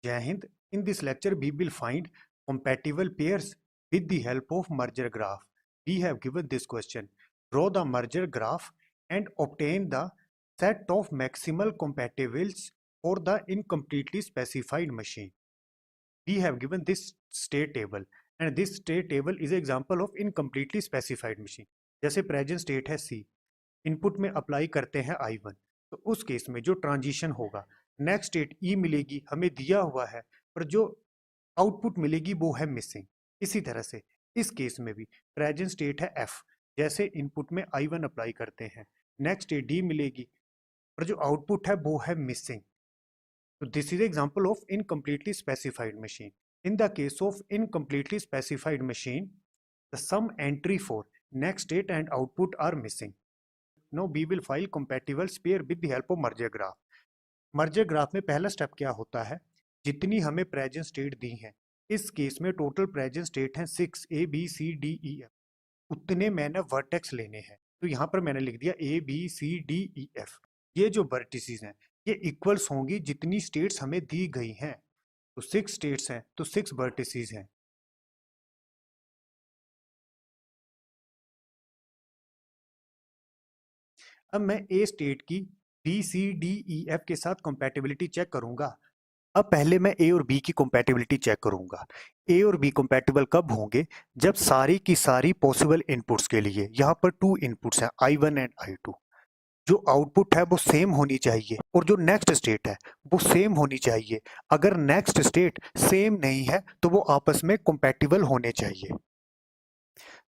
Jai Hind. In this lecture, we will find compatible pairs with the help of merger graph. We have given this question. Draw the merger graph and obtain the set of maximal compatibles for the incompletely specified machine. We have given this state table and this state table is an example of incompletely specified machine. जैसे present state है C, input में apply करते हैं I1, तो उस case में जो transition होगा नेक्स्ट स्टेट E मिलेगी, हमें दिया हुआ है, पर जो आउटपुट मिलेगी वो है मिसिंग। इसी तरह से इस केस में भी प्रेजेंट स्टेट है F, जैसे इनपुट में I1 अप्लाई करते हैं नेक्स्ट स्टेट D मिलेगी, पर जो आउटपुट है वो है missing. So this is example of incompletely specified machine. In the case of incompletely specified machine, the sum entry for next state and output are missing. Now we will file compatible pair with the help of merger graph. Merger graph में पहला step क्या होता है, जितनी हमें present state दी हैं, इस case में टोटल प्रेजेंट स्टेट है 6 A B C D E F, उतने मैंने वर्टेक्स लेने हैं। तो यहाँ पर मैंने लिख दिया A B C D E F। ये जो वर्टिसेस हैं ये इक्वल्स होंगी जितनी स्टेट्स हमें दी गई हैं, तो 6 स्टेट्स हैं तो 6 वर्टिसेस हैं। अब मैं ए स्टेट की B C D E F के साथ कंपैटिबिलिटी चेक करूंगा। अब पहले मैं ए और बी की कंपैटिबिलिटी चेक करूंगा। ए और बी कंपैटिबल कब होंगे, जब सारी की सारी पॉसिबल इनपुट्स के लिए, यहाँ पर 2 इनपुट्स हैं I1 एंड I2, जो आउटपुट है वो सेम होनी चाहिए और जो नेक्स्ट स्टेट है वो सेम होनी चाहिए। अगर नेक्स्ट स्टेट सेम नहीं है तो वो आपस में कंपैटिबल होने चाहिए।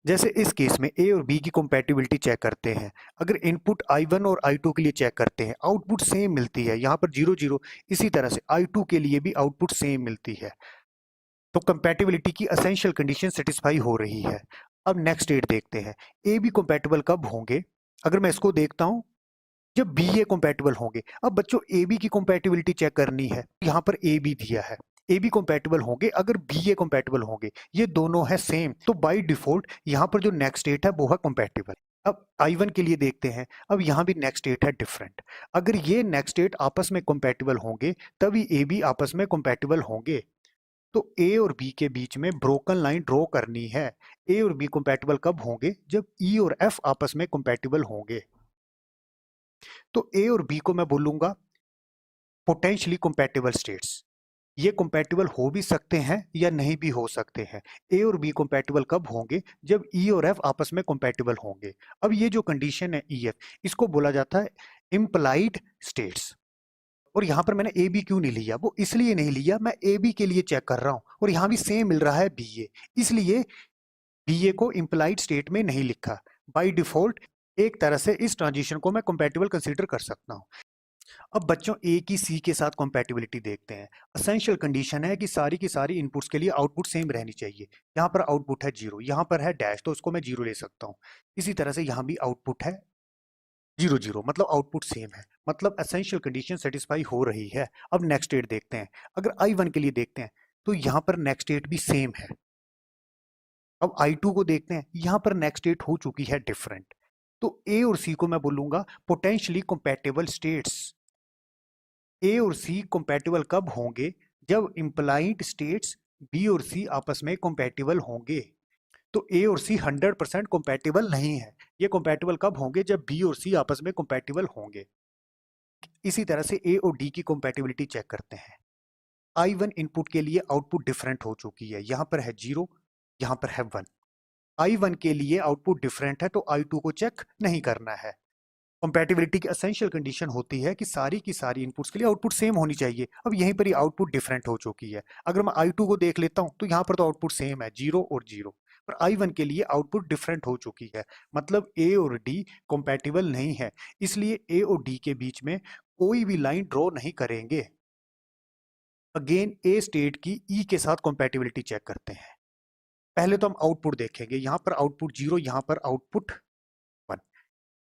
जैसे इस केस में ए और बी की कंपैटिबिलिटी चेक करते हैं, अगर इनपुट I1 और I2 के लिए चेक करते हैं, आउटपुट सेम मिलती है, यहाँ पर 0 0, इसी तरह से I2 के लिए भी आउटपुट सेम मिलती है, तो कंपैटिबिलिटी की एसेंशियल कंडीशन सेटिस्फाई हो रही है। अब नेक्स्ट स्टेट देखते हैं, ए बी कंपैटिबल कब होंगे। अगर मैं इसको देखता हूं, जब बी ए कंपैटिबल होंगे। अब बच्चों ए बी की कंपैटिबिलिटी चेक करनी है, यहाँ पर ए बी दिया है, ए बी कंपैटिबल होंगे अगर बी ए कंपैटिबल होंगे, ये दोनों है सेम, तो बाय डिफॉल्ट यहाँ पर जो नेक्स्ट स्टेट है वो है कंपैटिबल। अब I1 के लिए देखते हैं, अब यहाँ भी नेक्स्ट स्टेट है डिफरेंट। अगर ये नेक्स्ट स्टेट आपस में कंपैटिबल होंगे तभी ए बी आपस में कंपैटिबल होंगे। तो ए और बी के बीच में ब्रोकन लाइन ड्रॉ करनी है। ए और बी कंपैटिबल कब होंगे, जब ई और एफ आपस में कंपैटिबल होंगे। तो ए और बी को मैं बोलूंगा पोटेंशियली कंपैटिबल स्टेट्स। ये कंपैटिबल हो भी सकते हैं या नहीं भी हो सकते हैं। ए और बी कंपैटिबल कब होंगे, जब ई और एफ आपस में कंपैटिबल होंगे। अब ये जो कंडीशन है ई एफ, इसको बोला जाता है इम्प्लाइड स्टेट्स। और यहाँ पर मैंने ए बी क्यों नहीं लिया, वो इसलिए नहीं लिया, मैं ए बी के लिए चेक कर रहा हूँ और यहाँ भी सेम मिल रहा है बी ए, इसलिए बी ए को इम्प्लाइड स्टेट में नहीं लिखा। बाई डिफॉल्ट एक तरह से इस ट्रांजिशन को मैं कंपैटिबल कंसीडर कर सकता हूँ। अब बच्चों ए की सी के साथ कंपैटिबिलिटी देखते हैं। एसेंशियल कंडीशन है कि सारी की सारी इनपुट्स के लिए आउटपुट सेम रहनी चाहिए। यहाँ पर आउटपुट है 0, यहाँ पर है डैश, तो उसको मैं 0 ले सकता हूँ। इसी तरह से यहाँ भी आउटपुट है 0 0, मतलब आउटपुट सेम है, मतलब एसेंशियल कंडीशन सेटिस्फाई हो रही है। अब नेक्स्ट स्टेट देखते हैं, अगर I1 के लिए देखते हैं तो यहाँ पर नेक्स्ट स्टेट भी सेम है। अब I2 को देखते हैं, यहाँ पर नेक्स्ट स्टेट हो चुकी है डिफरेंट। तो ए और सी को मैं बोलूंगा पोटेंशियली कंपैटिबल स्टेट्स। ए और सी कंपैटिबल कब होंगे, जब इंप्लाइड स्टेट्स बी और सी आपस में कंपैटिबल होंगे। तो ए और सी 100% कंपैटिबल नहीं है। ये कंपैटिबल कब होंगे, जब बी और सी आपस में कंपैटिबल होंगे। इसी तरह से ए और डी की कंपैटिबिलिटी चेक करते हैं। I1 इनपुट के लिए आउटपुट डिफरेंट हो चुकी है, यहाँ पर है 0, यहाँ पर है 1। I1 के लिए आउटपुट डिफरेंट है तो I2 को चेक नहीं करना है। कंपैटिबिलिटी की एसेंशियल कंडीशन होती है कि सारी की सारी इनपुट्स के लिए आउटपुट सेम होनी चाहिए। अब यहीं पर ही आउटपुट डिफरेंट हो चुकी है। अगर मैं I2 को देख लेता हूं तो यहाँ पर तो आउटपुट सेम है 0 और 0, पर I1 के लिए आउटपुट डिफरेंट हो चुकी है, मतलब ए और डी कंपैटिबल नहीं है, इसलिए ए और डी के बीच में कोई भी लाइन ड्रॉ नहीं करेंगे। अगेन ए स्टेट की ई के साथ कंपैटिबिलिटी चेक करते हैं। पहले तो हम आउटपुट देखेंगे, यहाँ पर आउटपुट 0, यहाँ पर आउटपुट 1।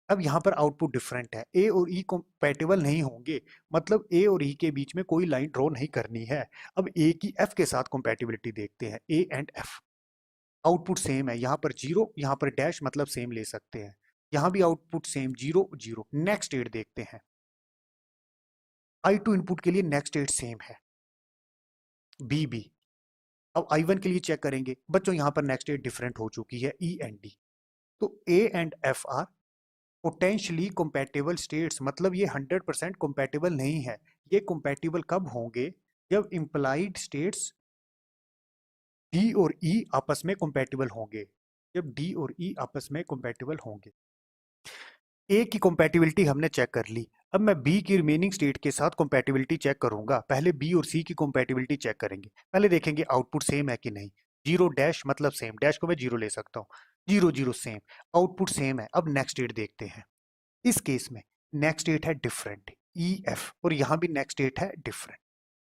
अब यहाँ पर आउटपुट डिफरेंट है, ए और ई कंपैटिबल नहीं होंगे, मतलब ए और ई के बीच में कोई लाइन ड्रॉ नहीं करनी है। अब ए की एफ के साथ कंपैटिबिलिटी देखते हैं, A and F. Output same है, यहाँ पर 0, यहाँ पर डैश, मतलब सेम ले सकते हैं। यहाँ भी आउटपुट सेम 0 0। नेक्स्ट स्टेट देखते हैं, I2 इनपुट के लिए नेक्स्ट स्टेट सेम है, बी बी। अब I1 के लिए चेक करेंगे बच्चों, यहाँ पर नेक्स्ट स्टेट डिफरेंट हो चुकी है E एंड D। तो A and F are potentially compatible states, मतलब ये 100% कंपैटिबल नहीं है। ये कंपैटिबल कब होंगे? जब इंप्लाइड स्टेट्स D और E आपस में कंपैटिबल होंगे। जब D और E आपस में कंपैटिबल होंगे। ए की कंपैटिबिलिटी हमने चेक कर ली। अब मैं बी की रिमेनिंग स्टेट के साथ कंपैटिबिलिटी चेक करूंगा। पहले बी और सी की कंपैटिबिलिटी चेक करेंगे। पहले देखेंगे आउटपुट सेम है कि नहीं। जीरो डैश मतलब सेम, डैश को मैं जीरो ले सकता हूँ। Zero zero same, output same है। अब नेक्स्ट स्टेट देखते हैं। इस केस में नेक्स्ट स्टेट है डिफरेंट ई एफ, और यहाँ भी नेक्स्ट स्टेट है डिफरेंट।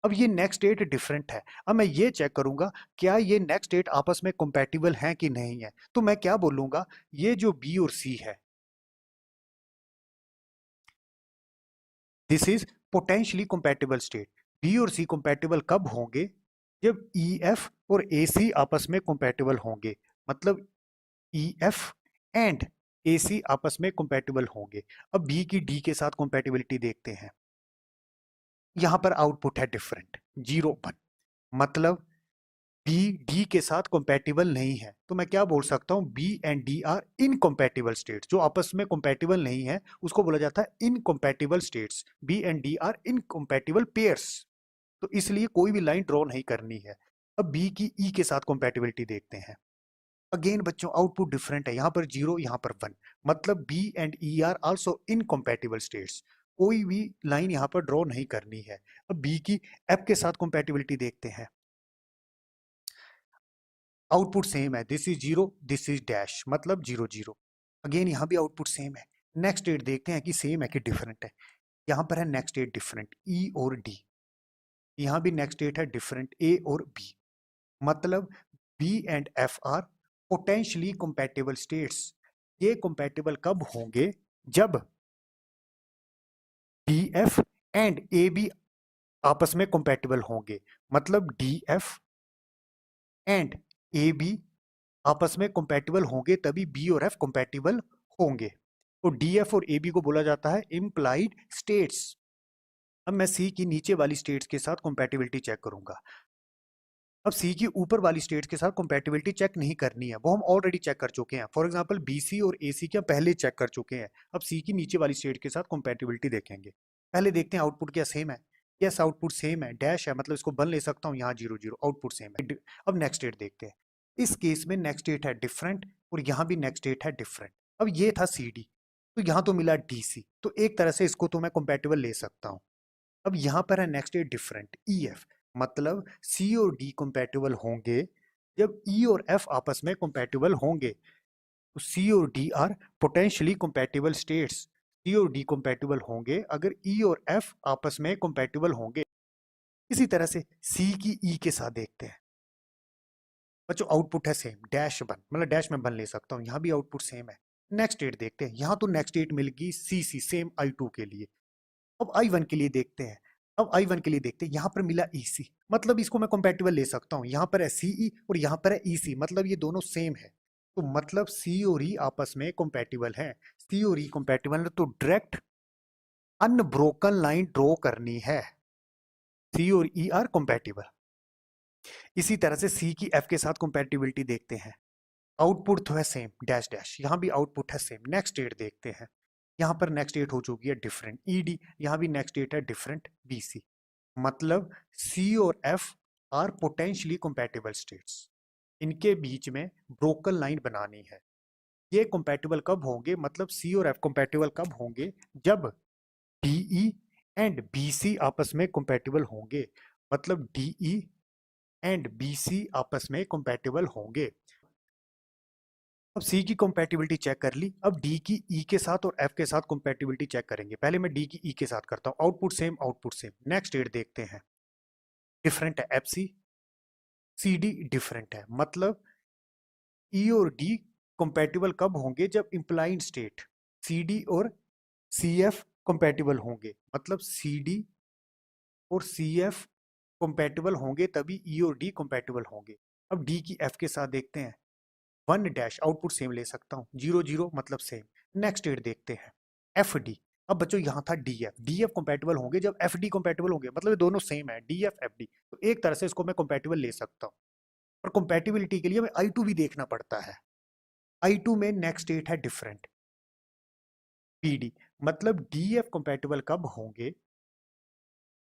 अब ये नेक्स्ट स्टेट डिफरेंट है। अब मैं ये चेक करूंगा क्या ये नेक्स्ट स्टेट आपस में कंपैटिबल हैं कि नहीं है। तो मैं क्या बोलूंगा, ये जो बी और सी है, this is potentially compatible state. B और सी कंपैटिबल कब होंगे? जब ई एफ और ए सी आपस में कंपैटिबल होंगे। मतलब ई एफ एंड ए सी आपस में कंपैटिबल होंगे। अब बी की डी के साथ कंपैटिबिलिटी देखते हैं। यहां पर आउटपुट है डिफरेंट, जीरो वन, मतलब बी डी के साथ कंपैटिबल नहीं है। तो मैं क्या बोल सकता हूं, B and D are incompatible states. जो आपस में कंपैटिबल नहीं है उसको बोला जाता है incompatible states. B and D are incompatible pairs. तो इसलिए कोई भी लाइन ड्रॉ नहीं करनी है। अब बी की ई के साथ कंपैटिबिलिटी देखते हैं। अगेन बच्चों आउटपुट डिफरेंट है, यहां पर जीरो यहां पर वन, मतलब B and E are also incompatible states. कोई भी लाइन यहां पर ड्रॉ नहीं करनी है। अब बी की एफ के साथ कंपैटिबिलिटी देखते हैं। आउटपुट सेम है, this is zero this is dash, मतलब जीरो जीरो। अगेन यहाँ भी आउटपुट सेम है। नेक्स्ट स्टेट देखते हैं कि सेम है कि डिफरेंट है। यहाँ पर है नेक्स्ट स्टेट डिफरेंट ई और डी। यहाँ भी नेक्स्ट स्टेट है डिफरेंट ए और बी, मतलब B and F are potentially compatible states. ये कंपैटिबल कब होंगे? जब D F and A B आपस में कंपैटिबल होंगे। मतलब D F and A B आपस में कंपैटिबल होंगे तभी बी और एफ कंपैटिबल होंगे। तो डी एफ और ए बी को बोला जाता है इम्प्लाइड स्टेट्स। अब मैं सी की नीचे वाली स्टेट्स के साथ कंपैटिबिलिटी चेक करूंगा। अब सी की ऊपर वाली स्टेट्स के साथ कंपैटिबिलिटी चेक नहीं करनी है, वो हम ऑलरेडी चेक कर चुके हैं। फॉर एग्जांपल बी सी और ए सी क्या पहले चेक कर चुके हैं। अब सी की नीचे वाली स्टेट के साथ कंपैटिबिलिटी देखेंगे। पहले देखते हैं आउटपुट क्या सेम है। यस आउटपुट सेम है, डैश है मतलब इसको वन ले सकता हूँ, यहाँ जीरो जीरो, आउटपुट सेम है। अब नेक्स्ट स्टेट देखते हैं। इस केस में नेक्स्ट स्टेट है डिफरेंट और यहाँ भी नेक्स्ट स्टेट है डिफरेंट। अब ये था सी डी, तो यहाँ तो मिला डी सी, तो एक तरह से इसको तो मैं कंपैटिबल ले सकता हूँ। अब यहाँ पर है next state different E F, मतलब सी और डी कंपैटिबल होंगे जब ई और एफ आपस में कंपैटिबल होंगे। तो सी और D are potentially compatible states. C और डी कंपैटिबल होंगे अगर ई और एफ आपस में कंपैटिबल होंगे। इसी तरह से सी की ई के साथ देखते हैं। बच्चों आउटपुट है सेम, डैश वन, मतलब डैश में वन ले सकता हूँ, यहाँ भी आउटपुट सेम है। नेक्स्ट स्टेट देखते हैं। यहाँ तो नेक्स्ट स्टेट मिल गई सी सी, सेम आई टू के लिए। अब I1 के लिए देखते हैं। अब I1 के लिए देखते हैं, यहाँ पर मिला EC, मतलब इसको मैं कंपैटिबल ले सकता हूँ। यहाँ पर है CE और यहाँ पर है EC, मतलब ये दोनों सेम है। तो मतलब C और E आपस में कंपैटिबल है। C और E कंपैटिबल है तो डायरेक्ट अनब्रोकन लाइन ड्रॉ करनी है। C और E आर कंपैटिबल। इसी तरह से C की F के साथ कंपैटिबिलिटी देखते हैं। आउटपुट तो है सेम, डैश डैश, यहाँ भी आउटपुट है सेम। नेक्स्ट स्टेट देखते हैं। यहाँ पर नेक्स्ट स्टेट हो चुकी है डिफरेंट ED, यहाँ भी नेक्स्ट स्टेट है डिफरेंट BC, मतलब C और F are potentially compatible states. इनके बीच में ब्रोकन लाइन बनानी है। ये कंपैटिबल कब होंगे, मतलब C और F कंपैटिबल कब होंगे? जब DE एंड BC आपस में कंपैटिबल होंगे, मतलब DE एंड BC आपस में कंपैटिबल होंगे। अब C की कंपैटिबिलिटी चेक कर ली। अब D की E के साथ और F के साथ कंपैटिबिलिटी चेक करेंगे। पहले मैं D की E के साथ करता हूँ। Output same, output same. Next state देखते हैं। डिफरेंट है FC, CD डिफरेंट है, मतलब E और D कंपैटिबल कब होंगे? जब इंप्लाइड स्टेट CD और CF कंपैटिबल होंगे, मतलब CD और CF कंपैटिबल होंगे तभी E और D कंपैटिबल होंगे। अब D की F के साथ देखते हैं। वन डैश, आउटपुट सेम ले सकता हूँ, जीरो जीरो मतलब सेम। नेक्स्ट स्टेट देखते हैं। F D. अब बच्चों यहाँ था D F, D F compatible होंगे जब एफ डी कंपैटिबल होंगे, मतलब ये दोनों सेम है, डी एफ एफ डी। तो एक तरह से इसको मैं कंपैटिबल ले सकता हूँ। और कंपैटिबिलिटी के लिए हमें I2 भी देखना पड़ता है। I2 में नेक्स्ट स्टेट है डिफरेंट, BD, मतलब DF कंपैटिबल कब होंगे?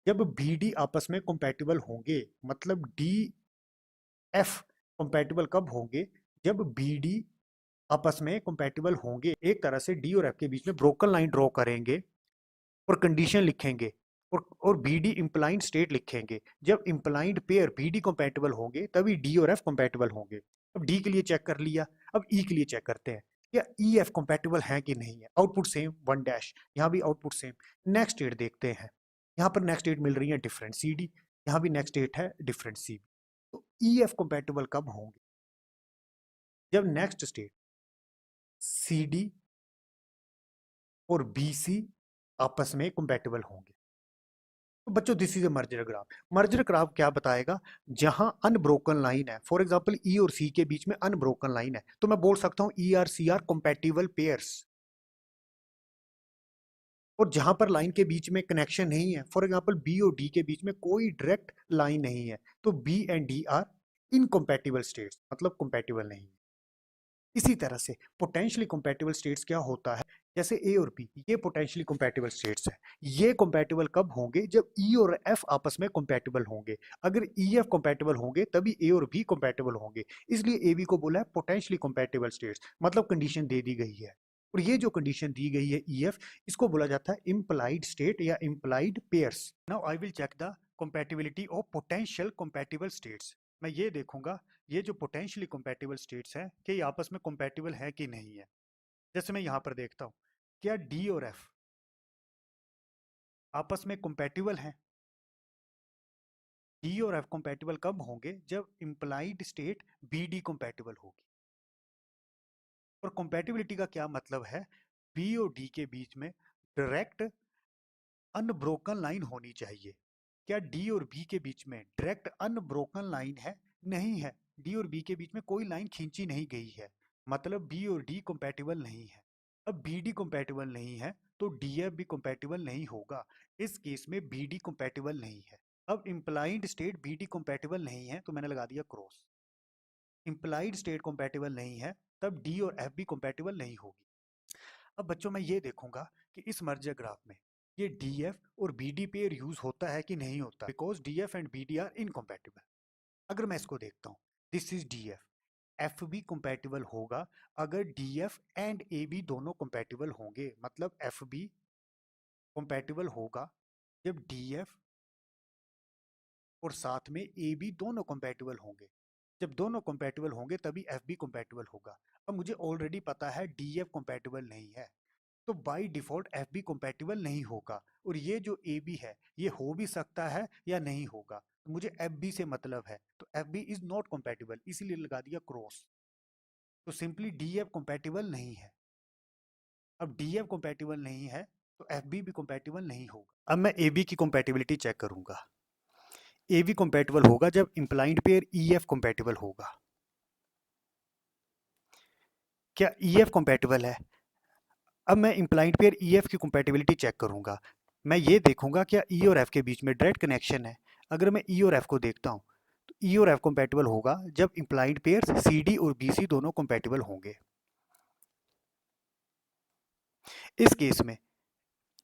जब BD आपस में कंपैटिबल होंगे। मतलब DF कंपैटिबल कब होंगे? जब BD आपस में कंपैटिबल होंगे। एक तरह से D और F के बीच में ब्रोकन लाइन ड्रॉ करेंगे और कंडीशन लिखेंगे और BD इंप्लाइड स्टेट लिखेंगे। जब इंप्लाइड पेयर BD कंपैटिबल होंगे तभी D और F कंपैटिबल होंगे। अब D के लिए चेक कर लिया, अब E के लिए चेक करते हैं क्या EF कंपैटिबल है कि नहीं है। आउटपुट सेम 1 डैश, यहाँ भी आउटपुट सेम। नेक्स्ट स्टेट देखते हैं, यहाँ पर नेक्स्ट स्टेट मिल रही है डिफरेंट CD, यहाँ भी नेक्स्ट स्टेट है डिफरेंट CB। तो EF कंपैटिबल कब होंगे? जब नेक्स्ट स्टेट CD और BC आपस में कंपैटिबल होंगे। तो बच्चों this is A merger graph. Merger graph क्या बताएगा? जहां अनब्रोकन लाइन है, फॉर एग्जांपल ई और सी के बीच में अनब्रोकन लाइन है, तो मैं बोल सकता हूं E are C are compatible pairs. और जहां पर लाइन के बीच में कनेक्शन नहीं है, फॉर एग्जांपल बी और डी के बीच में कोई डायरेक्ट लाइन नहीं है, तो B and D are incompatible states, मतलब कंपैटिबल नहीं है। इसी तरह से पोटेंशियली कंपैटिबल स्टेट्स क्या होता है? जैसे ए और बी, ये पोटेंशियली कंपैटिबल स्टेट्स हैं। ये कंपैटिबल कब होंगे? जब ई और एफ आपस में कंपैटिबल होंगे। अगर ई एफ कंपैटिबल होंगे तभी ए और बी कंपैटिबल होंगे। इसलिए ए बी को बोला है पोटेंशियली कंपैटिबल स्टेट्स, मतलब कंडीशन दे दी गई है। और ये जो कंडीशन दी गई है ई एफ, इसको बोला जाता है इम्प्लाइड स्टेट या implied pairs. Now I will check the compatibility of potential compatible states. मैं ये देखूंगा ये जो पोटेंशियली कंपैटिबल स्टेट्स हैं कि ये आपस में कंपैटिबल है कि नहीं है। जैसे मैं यहाँ पर देखता हूँ, क्या डी और एफ आपस में कंपैटिबल हैं? डी और एफ कंपैटिबल कब होंगे? जब implied state B D compatible होगी। और कंपैटिबिलिटी का क्या मतलब है? बी और डी के बीच में डायरेक्ट अनब्रोकन लाइन होनी चाहिए। क्या डी और बी के बीच में डायरेक्ट अनब्रोकन लाइन है? नहीं है। डी और बी के बीच में कोई लाइन खींची नहीं गई है, मतलब बी और डी कंपैटिबल नहीं है। अब बी डी कंपैटिबल नहीं है तो डी एफ भी कंपैटिबल नहीं होगा। इस केस में बी डी कंपैटिबल नहीं है। अब implied state B D compatible नहीं है तो मैंने लगा दिया क्रॉस। इंप्लाइड स्टेट कंपैटिबल नहीं है तब डी और एफ भी कंपैटिबल नहीं होगी। अब बच्चों मैं ये देखूंगा कि इस मर्जर ग्राफ में ये डी एफ और बी डी पेयर यूज होता है कि नहीं होता, because D F and B D are incompatible. अगर मैं इसको देखता हूँ, this is D F, F भी कंपैटिबल होगा अगर D F and A B दोनों कंपैटिबल होंगे। मतलब एफ बी कंपैटिबल होगा जब डी एफ और साथ में ए बी दोनों कंपैटिबल होंगे। जब दोनों कंपैटिबल होंगे तभी एफ बी कंपैटिबल होगा। अब मुझे ऑलरेडी पता है डी एफ कंपैटिबल नहीं है, तो by default F B compatible नहीं होगा। और ये जो ए बी है ये हो भी सकता है या नहीं होगा, तो मुझे एफ बी से मतलब है, तो F B is not compatible, इसीलिए लगा दिया क्रॉस। तो सिंपली डी एफ कंपैटिबल नहीं है। अब डी एफ कंपैटिबल नहीं है तो एफ बी भी कंपैटिबल नहीं होगा। अब मैं ए बी की कंपैटिबिलिटी चेक करूंगा। ए बी कंपैटिबल होगा जब implied pair E F compatible होगा। क्या ई एफ कंपैटिबल है? अब मैं इंप्लाइड पेयर ई एफ की कंपैटिबिलिटी चेक करूंगा। मैं ये देखूंगा क्या ई और एफ के बीच में डायरेक्ट कनेक्शन है। अगर मैं ई और एफ को देखता हूँ तो ई और एफ कंपैटिबल होगा जब इंप्लाइड पेयर सी डी और बी सी दोनों कंपैटिबल होंगे। इस केस में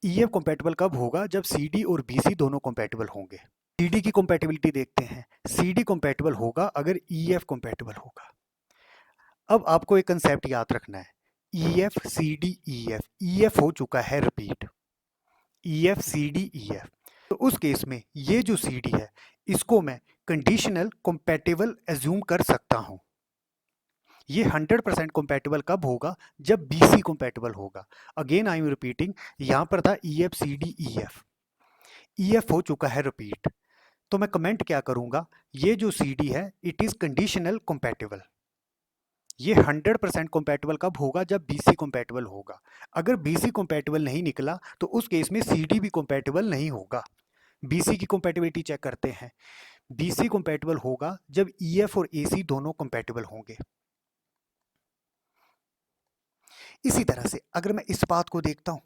ई एफ कंपैटिबल कब होगा? जब सी डी और बी सी दोनों कंपैटिबल होंगे। सी डी की कंपैटिबिलिटी देखते हैं। सी डी कंपैटिबल होगा अगर ई एफ कंपैटिबल होगा। अब आपको एक कंसेप्ट याद रखना है, E F C D E F हो चुका है repeat, E F C D E F. तो उस केस में ये जो सी डी है इसको मैं कंडीशनल कंपैटिबल एज्यूम कर सकता हूं। ये 100% कंपैटिबल कब होगा? जब बी सी कंपैटिबल होगा। अगेन आई एम रिपीटिंग, यहां पर था E F C D E F हो चुका है रिपीट। तो मैं कमेंट क्या करूंगा, ये जो सी डी है इट इज कंडीशनल कंपैटिबल। ये 100% कंपैटिबल कब होगा? जब BC कंपैटिबल होगा। अगर BC कंपैटिबल नहीं निकला तो उस केस में CD भी कंपैटिबल नहीं होगा। BC की कंपैटिबिलिटी चेक करते हैं। BC कंपैटिबल होगा जब EF और AC दोनों कंपैटिबल होंगे। इसी तरह से अगर मैं इस बात को देखता हूं,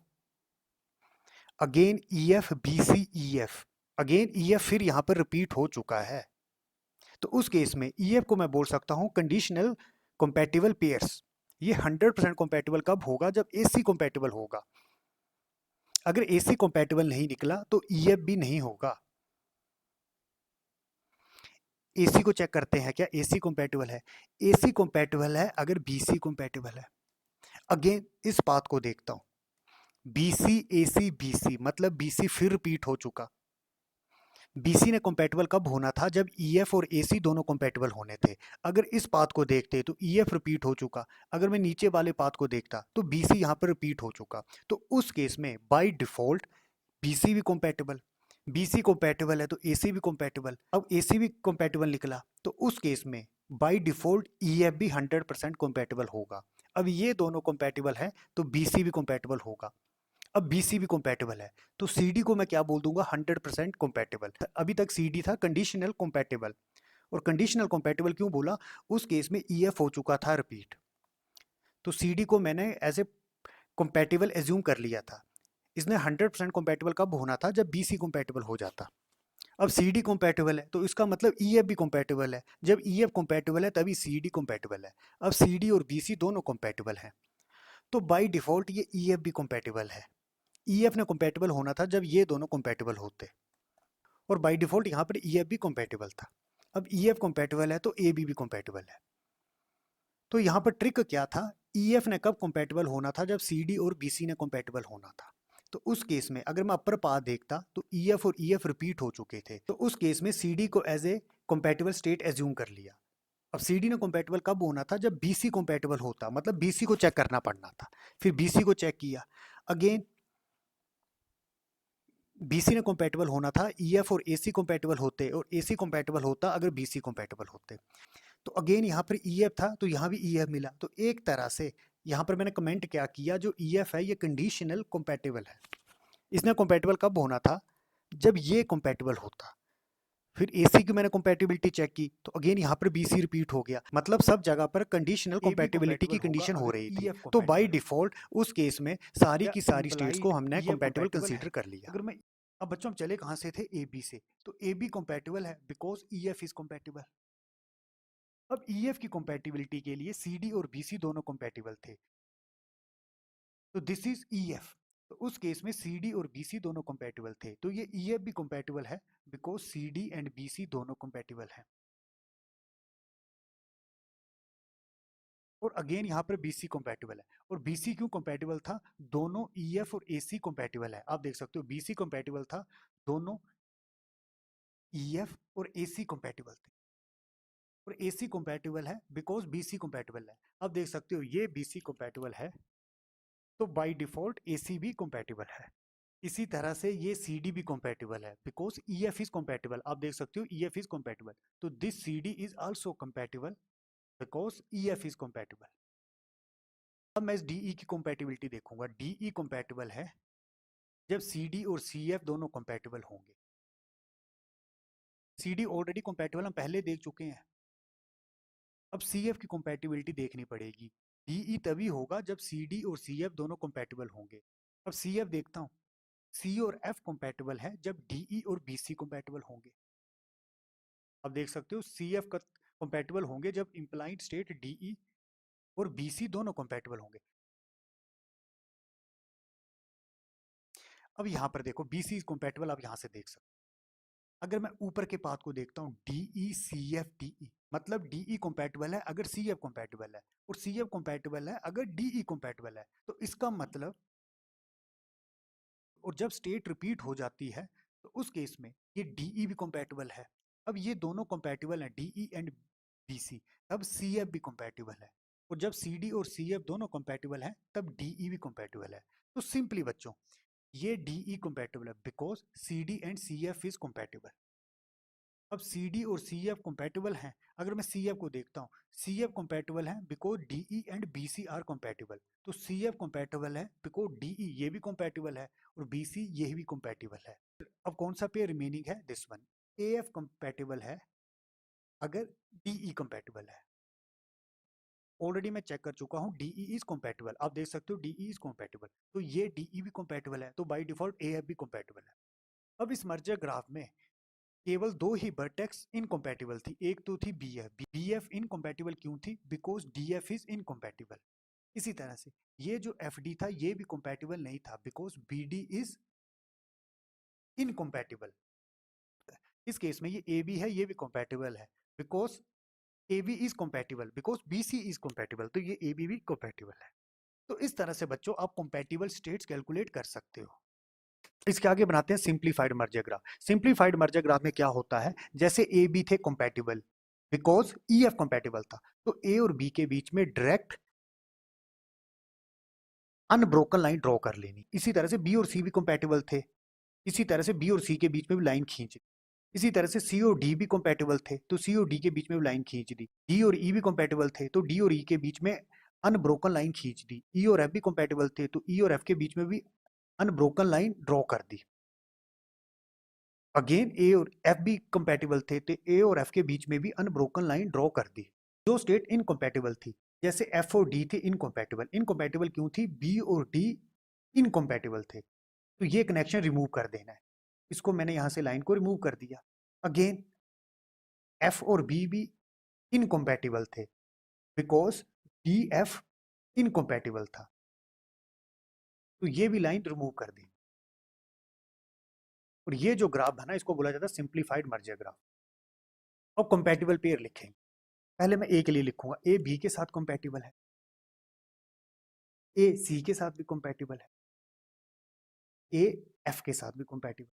again EF BC EF, again EF फिर यहाँ पर रिपीट हो चुका है, तो उस केस में ईएफ को मैं बोल सकता हूँ कंडीशनल कंपैटिबल पेयर्स। ये 100% कंपैटिबल कब होगा? जब एसी कंपैटिबल होगा। अगर एसी कंपैटिबल नहीं निकला तो ईएफ भी नहीं होगा। एसी को चेक करते हैं, क्या एसी कंपैटिबल है? एसी कंपैटिबल है अगर बीसी कंपैटिबल है। अगेन इस बात को देखता हूं, बीसी एसी बीसी, मतलब बीसी फिर रिपीट हो चुका। बीसी ने कंपैटिबल कब होना था? जब ईएफ और एसी दोनों कंपैटिबल होने थे। अगर इस बात को देखते तो ईएफ रिपीट हो चुका। अगर मैं नीचे वाले बात को देखता तो बीसी यहां पर रिपीट हो चुका। तो उस केस में बाय डिफॉल्ट बीसी भी कंपैटिबल, बीसी कंपैटिबल है तो एसी भी कंपैटिबल। अब एसी भी कंपैटिबल निकला तो उस केस में बाय डिफॉल्ट ईएफ भी 100% कंपैटिबल होगा। अब ये दोनों कंपैटिबल है तो बीसी भी कंपैटिबल होगा। अब बीसी भी कंपैटिबल है तो सीडी को मैं क्या बोल दूंगा? 100% कंपैटिबल। अभी तक सीडी था कंडीशनल कंपैटिबल, और कंडीशनल कंपैटिबल क्यों बोला? उस केस में ईएफ हो चुका था रिपीट, तो सीडी को मैंने एज ए कंपैटिबल एज्यूम कर लिया था। इसने 100% कंपैटिबल कब होना था? जब बीसी कंपैटिबल हो जाता। अब सीडी कंपैटिबल है तो इसका मतलब ईएफ भी कंपैटिबल है। जब ईएफ कंपैटिबल है तभी सीडी कंपैटिबल है। अब सीडी और बीसी दोनों कंपैटिबल हैं, तो बाय डिफॉल्ट ये ईएफ भी कंपैटिबल है। ईएफ ने कंपैटिबल होना था जब ये दोनों कंपैटिबल होते, और बाय डिफॉल्ट यहाँ पर ईएफ भी कंपैटिबल था। अब ईएफ कंपैटिबल है तो एबी भी कंपैटिबल है। तो यहाँ पर ट्रिक क्या था? ईएफ ने कब कंपैटिबल होना था? जब सीडी और बीसी ने कंपैटिबल होना था। तो उस केस में अगर मैं अपर पाथ देखता तो ईएफ और ईएफ रिपीट हो चुके थे, तो उस केस में सीडी को as a compatible state assume कर लिया। अब सीडी ने कंपैटिबल कब होना था? जब बीसी कंपैटिबल होता, मतलब बीसी को चेक करना पड़ना था। फिर बीसी को चेक किया, अगेन बीसी ने कंपैटिबल होना था, ईएफ और एसी कंपैटिबल होते, और एसी कंपैटिबल होता अगर बीसी कंपैटिबल होते। तो अगेन यहाँ पर ईएफ था तो यहाँ भी ईएफ मिला। तो एक तरह से यहाँ पर मैंने कमेंट क्या किया, जो ईएफ है ये कंडीशनल कंपैटिबल है। इसने कंपैटिबल कब होना था? जब ये कंपैटिबल होता। फिर एसी की मैंने कंपैटिबिलिटी चेक की तो अगेन यहाँ पर बीसी रिपीट हो गया, मतलब सब जगह पर कंडीशनल कंपैटिबिलिटी की कंडीशन हो रही थी। तो बाय डिफॉल्ट उस केस में सारी की सारी स्टेट्स को हमने कंपैटिबल कंसीडर कर लिया। अगर मैं अब बच्चों हम चले कहाँ से थे? एबी से। तो एबी कंपैटिबल है बिकॉज ईएफ इज कंपैटिबल। अब ईएफ की कंपैटिबिलिटी के लिए सीडी और बीसी दोनों कंपैटिबल थे, तो दिस इज ईएफ। तो उस केस में सीडी और बीसी दोनों कंपैटिबल थे, तो ये ईएफ भी कंपैटिबल है बिकॉज सीडी एंड बीसी दोनों कंपैटिबल हैं। और अगेन यहाँ पर बीसी कंपैटिबल है। और बीसी क्यों कंपैटिबल था? दोनों ईएफ और एसी कंपैटिबल है। आप देख सकते हो बीसी कंपैटिबल था, दोनों ईएफ और एसी कंपैटिबल थे, और एसी कंपैटिबल है बिकॉज बीसी कंपैटिबल है। अब देख सकते हो ये बीसी कंपैटिबल है तो बाय डिफॉल्ट एसी भी कंपैटिबल है। इसी तरह से ये CD भी कंपैटिबल है बिकॉज EF इज कंपैटिबल। आप देख सकते हो EF इज कंपैटिबल, तो this CD is also compatible because EF is compatible. अब मैं इस DE की कंपैटिबिलिटी देखूंगा। DE कंपैटिबल है जब CD और CF दोनों कंपैटिबल होंगे। CD ऑलरेडी कंपैटिबल हम पहले देख चुके हैं। अब CF की कंपैटिबिलिटी देखनी पड़ेगी। DE तभी होगा जब CD और CF दोनों कंपैटिबल होंगे। अब CF देखता हूं, C और F कंपैटिबल है जब DE और BC कंपैटिबल होंगे। अब देख सकते हो CF का कंपैटिबल होंगे जब इंप्लाइड स्टेट DE और BC दोनों कंपैटिबल होंगे। अब यहाँ पर देखो BC इज कंपैटिबल, आप यहाँ से देख सकते हो। अगर मैं ऊपर के पाथ को देखता हूँ DE CF DE, मतलब DE कंपैटिबल है अगर CF कंपैटिबल है, और CF कंपैटिबल है अगर DE कंपैटिबल है। तो इसका मतलब, और जब स्टेट रिपीट हो जाती है तो उस केस में ये DE भी कंपैटिबल है। अब ये दोनों कंपैटिबल हैं DE एंड BC, तब CF भी कंपैटिबल है। और जब CD और CF दोनों कंपैटिबल हैं तब DE भी कंपैटिबल है। तो सिंपली बच्चों ये DE कंपैटिबल है because CD and CF is compatible. अब CD और CF कंपैटिबल हैं। अगर मैं CF को देखता हूँ, CF कंपैटिबल है because DE and BC are compatible. तो CF कंपैटिबल है बिकॉज DE ये भी कंपैटिबल है और BC ये भी कंपैटिबल है। अब कौन सा पेयर रिमेनिंग है? This one. AF कंपैटिबल है अगर DE कंपैटिबल है। ऑलरेडी मैं चेक कर चुका हूँ DE इज कंपैटिबल। आप देख सकते हो DE इज कंपैटिबल, तो ये DE भी कंपैटिबल है, तो बाय डिफॉल्ट AF भी कंपैटिबल है। अब इस मर्जर ग्राफ में केवल दो ही वर्टेक्स इनकम्पैटिबल थी, एक तो थी BF इनकम्पैटिबल क्यों थी? Because DF is incompatible. इसी तरह से ये जो FD था ये भी कंपैटिबल नहीं था बिकॉज BD इज इनकम्पैटिबल। इस केस में ये AB है, ये भी कंपैटिबल है because AB is compatible, because BC is compatible, तो ये AB भी कंपैटिबल है। तो इस तरह से बच्चों आप कंपैटिबल स्टेट्स कैलकुलेट कर सकते हो। इसके आगे बनाते हैं simplified merger graph. Simplified merger graph में क्या होता है, जैसे AB थे कंपैटिबल बिकॉज EF कंपैटिबल था, तो A और B के बीच में डायरेक्ट अनब्रोकन लाइन ड्रॉ कर लेनी। इसी तरह से B और C भी कंपैटिबल थे, इसी तरह से B और C के बीच में भी लाइन खींच दी। इसी तरह से C और D भी कंपैटिबल थे, तो C और D के बीच में भी लाइन खींच दी। D और E भी कंपैटिबल थे, तो D और E के बीच में अनब्रोकन लाइन खींच दी। E और F भी कंपैटिबल थे, तो E और F के बीच में भी अनब्रोकन लाइन ड्रॉ कर दी। अगेन A और F भी कंपैटिबल थे, तो A और F के बीच में भी अनब्रोकन लाइन ड्रॉ कर दी। दो स्टेट इनकम्पैटिबल थी, जैसे F और D थे इनकम्पैटिबल। इनकम्पैटिबल क्यों थी? B और D इनकम्पैटिबल थे, तो ये कनेक्शन रिमूव कर देना है। इसको मैंने यहां से लाइन को रिमूव कर दिया। अगेन F और B भी इनकम्पैटिबल थे बिकॉज DF इनकम्पैटिबल था, तो ये भी लाइन रिमूव कर दी। और ये जो ग्राफ है ना, इसको बोला जाता है सिंप्लीफाइड मर्जर ग्राफ। अब कंपैटिबल पेयर लिखेंगे। पहले मैं A के लिए लिखूंगा, A B के साथ कंपैटिबल है, A C के साथ भी कंपैटिबल है, A F के साथ भी कंपैटिबल।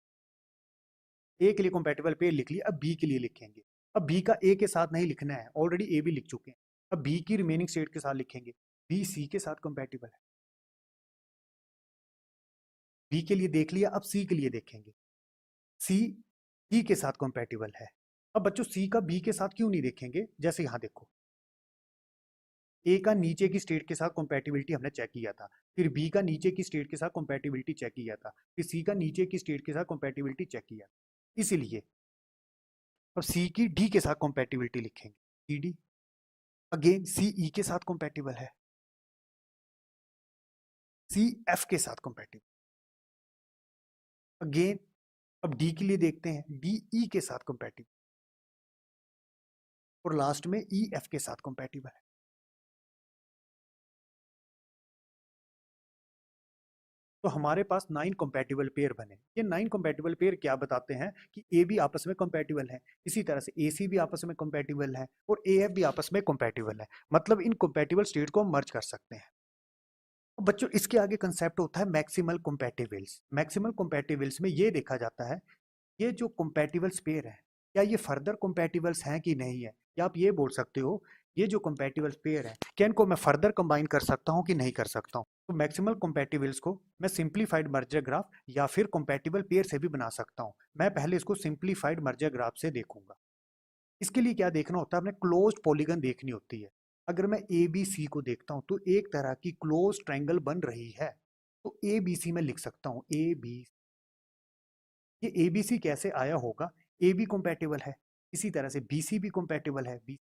A के लिए कंपैटिबल पेयर लिख लिया। अब B के लिए लिखेंगे। अब B का A के साथ नहीं लिखना है, ऑलरेडी A भी लिख चुके हैं। अब B की रिमेनिंग स्टेट के साथ लिखेंगे। B C के साथ कंपैटिबल है। B के लिए देख लिया, अब C के लिए देखेंगे। C D के साथ कंपैटिबल है। अब बच्चों C का B के साथ क्यों नहीं देखेंगे? जैसे यहां देखो, A का नीचे की स्टेट के साथ कंपैटिबिलिटी हमने चेक किया था, फिर B का नीचे की स्टेट के साथ कंपैटिबिलिटी चेक किया था, फिर C का नीचे की स्टेट के साथ कंपैटिबिलिटी चेक किया। इसीलिए अब C की D के साथ कंपैटिबिलिटी लिखेंगे, CD। अगेन C E के साथ कंपैटिबल है, C F के साथ कंपैटिबल। अगेन अब D के लिए देखते हैं, D E के साथ कंपैटिबल, और लास्ट में E F के साथ कंपैटिबल है। तो हमारे पास 9 कंपैटिबल पेयर बने। ये 9 कंपैटिबल पेयर क्या बताते हैं कि ए बी आपस में कंपैटिबल है, इसी तरह से ए सी भी आपस में कंपैटिबल है, और ए एफ भी आपस में कंपैटिबल है। मतलब इन कंपैटिबल स्टेट को हम मर्ज कर सकते हैं। तो बच्चों इसके आगे कंसेप्ट होता है मैक्सिमल कंपैटिबल्स। मैक्सिमल कंपैटिबल्स में ये देखा जाता है, ये जो कंपैटिबल्स पेयर है, क्या ये फर्दर कंपैटिबल्स हैं कि नहीं है। या आप ये बोल सकते हो, ये जो कंपैटिबल्स पेयर है, क्या इनको मैं फर्दर कंबाइन कर सकता हूँ कि नहीं कर सकता हूँ। तो मैक्सिमल कंपैटिबल्स को मैं सिंप्लीफाइड मर्जर ग्राफ या फिर कंपैटिबल पेयर से भी बना सकता हूँ। मैं पहले इसको सिंप्लीफाइड मर्जर ग्राफ से देखूंगा। इसके लिए क्या देखना होता है, हमने क्लोज्ड पॉलीगन देखनी होती है। अगर मैं ए बी सी को देखता हूँ तो एक तरह की क्लोज ट्रायंगल बन रही है, तो ए बी सी में लिख सकता हूँ ए बी। ये ए बी सी कैसे आया होगा? ए बी कंपैटिबल है, इसी तरह से बी सी भी कंपैटिबल है, बी,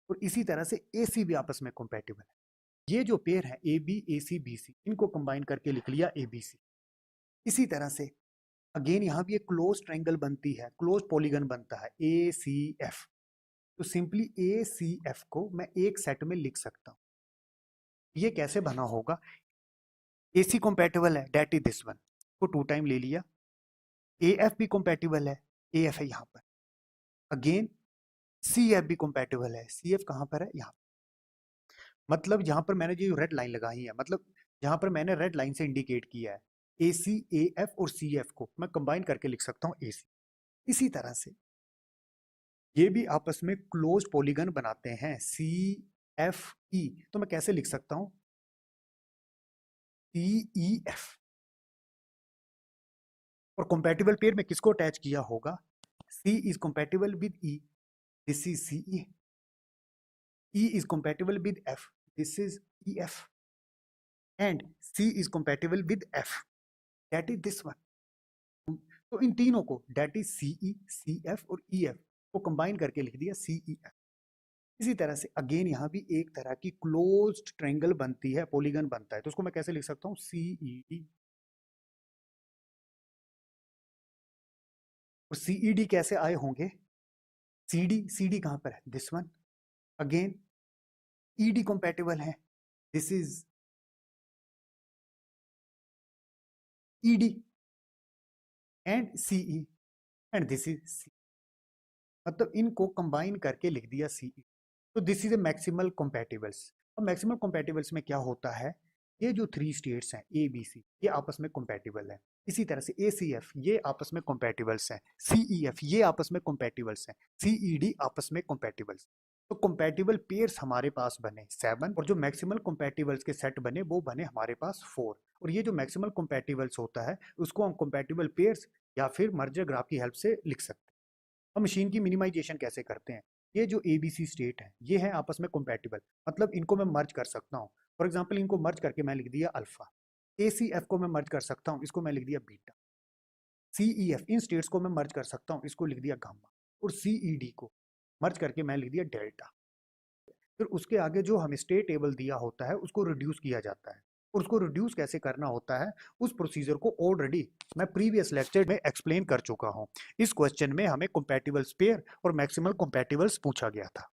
और इसी तरह से ए सी भी आपस में कंपैटिबल है। ये जो पेयर है A B A C B C, इनको कंबाइन करके लिख लिया ए बी सी। इसी तरह से अगेन यहाँ भी एक क्लोज ट्रायंगल बनती है, क्लोज पॉलीगन बनता है ए सी एफ। तो सिंपली ए सी एफ को मैं एक सेट में लिख सकता हूँ। ये कैसे बना होगा? ए सी कंपैटिबल है, डेट इज दिस वन को 2 टाइम ले लिया। ए एफ भी कंपैटिबल है, ए एफ है यहाँ पर। अगेन सी एफ भी कंपैटिबल है, सी एफ कहाँ पर है? यहाँ। मतलब यहाँ पर मैंने जो रेड लाइन लगाई है, मतलब यहाँ पर मैंने रेड लाइन से इंडिकेट किया है, ए सी ए एफ और सी एफ को मैं कंबाइन करके लिख सकता हूँ ए सी। इसी तरह से ये भी आपस में क्लोज पॉलीगन बनाते हैं सी एफ ई। तो मैं कैसे लिख सकता हूँ? C E F. और कंपैटिबल पेयर में किसको अटैच किया होगा? C is compatible with E, this is C E. E is compatible with F, this is E F. And C is compatible with F, that is this one. तो इन तीनों को, that is CE C F और E F, को combine करके लिख दिया CE F. इसी तरह से अगेन यहाँ भी एक तरह की क्लोज्ड ट्रायंगल बनती है, पॉलीगन बनता है, तो उसको मैं कैसे लिख सकता हूँ? सीई और सीईडी कैसे आए होंगे? सीडी कहां पर है? This one. Again ED compatible है, this is ED and CE and this is C, मतलब इनको कंबाइन करके लिख दिया सीई। तो this is a maximal compatibles. अब मैक्सिमल कंपैटिबल्स में क्या होता है, ये जो 3 स्टेट्स हैं ए बी सी ये आपस में कंपैटिबल है। इसी तरह से ए सी एफ ये आपस में कंपैटिबल्स हैं, सी ई एफ ये आपस में कंपैटिबल्स हैं, सी ई डी आपस में कंपैटिबल्स। तो कंपैटिबल पेयर्स हमारे पास बने 7 और जो मैक्सिमल कंपैटिबल्स के सेट बने वो बने हमारे पास 4। और ये जो मैक्सिमल कंपैटिबल्स होता है उसको हम कंपैटिबल पेयर्स या फिर मर्जर ग्राफ की हेल्प से लिख सकते हैं। हम मशीन की मिनिमाइजेशन कैसे करते हैं? ये जो ए बी सी स्टेट है ये है आपस में कंपैटिबल, मतलब इनको मैं मर्ज कर सकता हूँ। फॉर एग्जांपल इनको मर्ज करके मैं लिख दिया अल्फा। ए सी एफ को मैं मर्ज कर सकता हूँ, इसको मैं लिख दिया बीटा। सी ई एफ इन स्टेट्स को मैं मर्ज कर सकता हूँ, इसको लिख दिया गामा। और सी ई डी को मर्ज करके मैं लिख दिया डेल्टा। फिर उसके आगे जो हमें स्टेट टेबल दिया होता है उसको रिड्यूस किया जाता है। और उसको रिड्यूस कैसे करना होता है उस प्रोसीजर को ऑलरेडी मैं प्रीवियस लेक्चर में एक्सप्लेन कर चुका हूँ। इस क्वेश्चन में हमें कंपैटिबल्स पेयर और मैक्सिमल कंपैटिबल्स पूछा गया था।